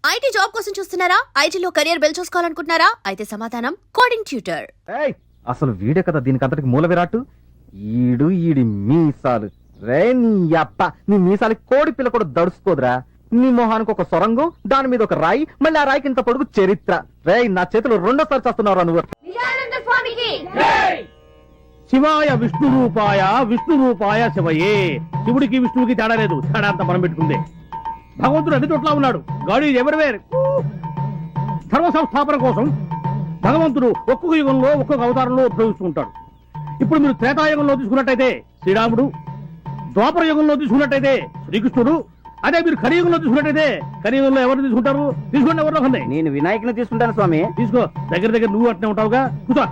IT job కోసం చూస్తున్నారా? ఐటీలో కెరియర్ బిల్డ్ చూసుకోవాలనుకుంటున్నారా? అయితే సమాధానం కోడింగ్ ట్యూటర్. అసలు వీడే కదా దీనికి అంతటికి మూల విరాట్. ఈడి మీసాలు రే నీ అప్ప, నీ మీసాలు కోడి పిల్ల కూడా దడుచుకోదురా. నీ మొహానికి ఒక సొరంగం, దాని మీద ఒక రాయి, మళ్ళీ ఆ రాయికి ఇంత పొడుగు చరిత్ర. రే నా చేతులు రెండోసారి చేస్తున్నావురా నువ్వు. శివాయ విష్ణు రూపాయ శివయే. శివుడికి విష్ణువుకి తేడా లేదు, తేడా అంతా మనం పెట్టుకుందే. భగవంతుడు అన్ని చోట్ల ఉన్నాడు. God is everywhere. ధర్మ సంస్థాపన కోసం భగవంతుడు ఒక్కొక్క యుగంలో ఒక్కొక్క అవతారంలో ఉపయోగిస్తూ ఉంటాడు. ఇప్పుడు మీరు త్రేతాయుగంలో తీసుకున్నట్టయితే శ్రీరాముడు, ద్వాపర యుగంలో తీసుకున్నట్టయితే శ్రీకృష్ణుడు, అదే మీరు కలియుగంలో తీసుకున్నట్టయితే కలియుగంలో ఎవరు తీసుకుంటారు? తీసుకోండి ఎవరిలో ఉన్నాయి. నేను వినాయకుని తీసుకుంటాను స్వామి. తీసుకో, దగ్గర నువ్వు అట్నే ఉంటావుగా. కూర్చో.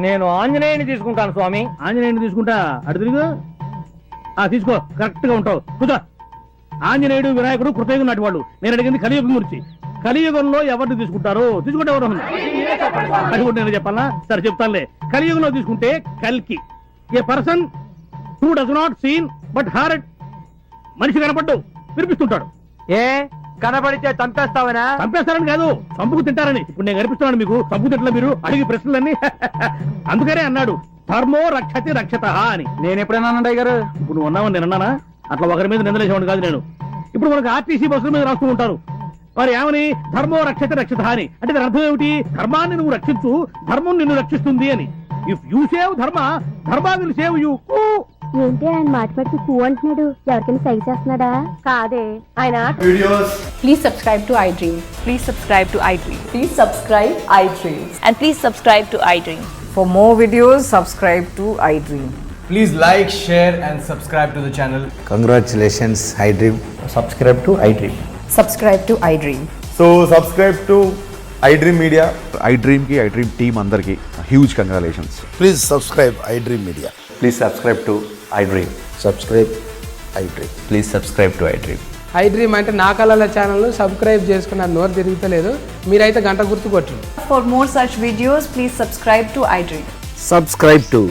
నేను ఆంజనేయుని తీసుకుంటాను స్వామి. ఆంజనేయుని తీసుకుంటా, అటు తిరుగు. తీసుకో, కరెక్ట్ గా ఉంటావు. కూర్చో. ఆంజనేయుడు వినాయకుడు కృతయుగం నాటి వాళ్ళు. నేను అడిగింది కలియుగం గురించి. కలియుగంలో ఎవరిని తీసుకుంటారు? తీసుకుంటే ఎవరు? అది కూడా నేను చెప్పాలా? సరే చెప్తానులే. కలియుగంలో తీసుకుంటే కల్కి, a person who does not seen but heard. మనిషి కనపడ్డు వినిపిస్తుంటాడు. ఏ కనబడితే చంపేస్తావనా? చంపేస్తారని కాదు, చంపుకు తింటారని. ఇప్పుడు నేను కనిపిస్తున్నాను మీకు, చంపుకు తింటలే మీరు అడిగి ప్రశ్నలన్నీ. అందుకనే అన్నాడు ధర్మో రక్షతి రక్షత అని. నేను ఎప్పుడైనా అన్నయ్య గారు? ఇప్పుడు నువ్వు ఉన్నావని నేను అన్నానా? అట్లా ఒకరి మీద నిందలేసేవాడు కాదు నేను. ఇప్పుడు మనకు ఆర్టీసీ బస్సుల మీద రాస్తూ ఉంటారు, వారు ఏమని ధర్మో రక్షత రక్షత అని. అంటే దాని అర్థం ఏమిటి? ధర్మాన్ని నువ్వు రక్షించు, ధర్మం నిన్ను రక్షిస్తుంది అని. ఇఫ్ యూ సేవ్ ధర్మ, ధర్మ విల్ సేవ్ యూ. ఏంటి ఆయన మాట్లాడితే కూ అంటున్నాడు? ఎవరికైనా సైజ్ చేస్తున్నాడా? కాదే ఆయన. Please subscribe to iDream. Please subscribe to iDream. Please subscribe iDream. And please subscribe to iDream. For more videos, subscribe to iDream. Please like, share and subscribe to the channel. Congratulations, iDream. Subscribe to iDream. Subscribe to iDream. So subscribe to iDream Media. iDream ki iDream team andarki huge congratulations. Please subscribe iDream Media. Please subscribe to iDream. Subscribe iDream. Please subscribe to iDream. iDream అంటే నా కళల channel subscribe చేసుకున్న నోరు తిరుగుతలేదు. మీరైతే గంట గుర్తు కొట్టండి. For more such videos, please subscribe to iDream. Subscribe to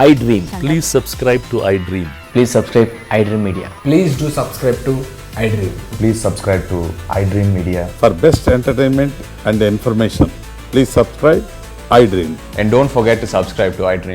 iDream. Please subscribe to iDream. Please subscribe iDream Media. Please do subscribe to iDream. Please subscribe to iDream Media. For best entertainment and information, please subscribe iDream. And don't forget to subscribe to iDream.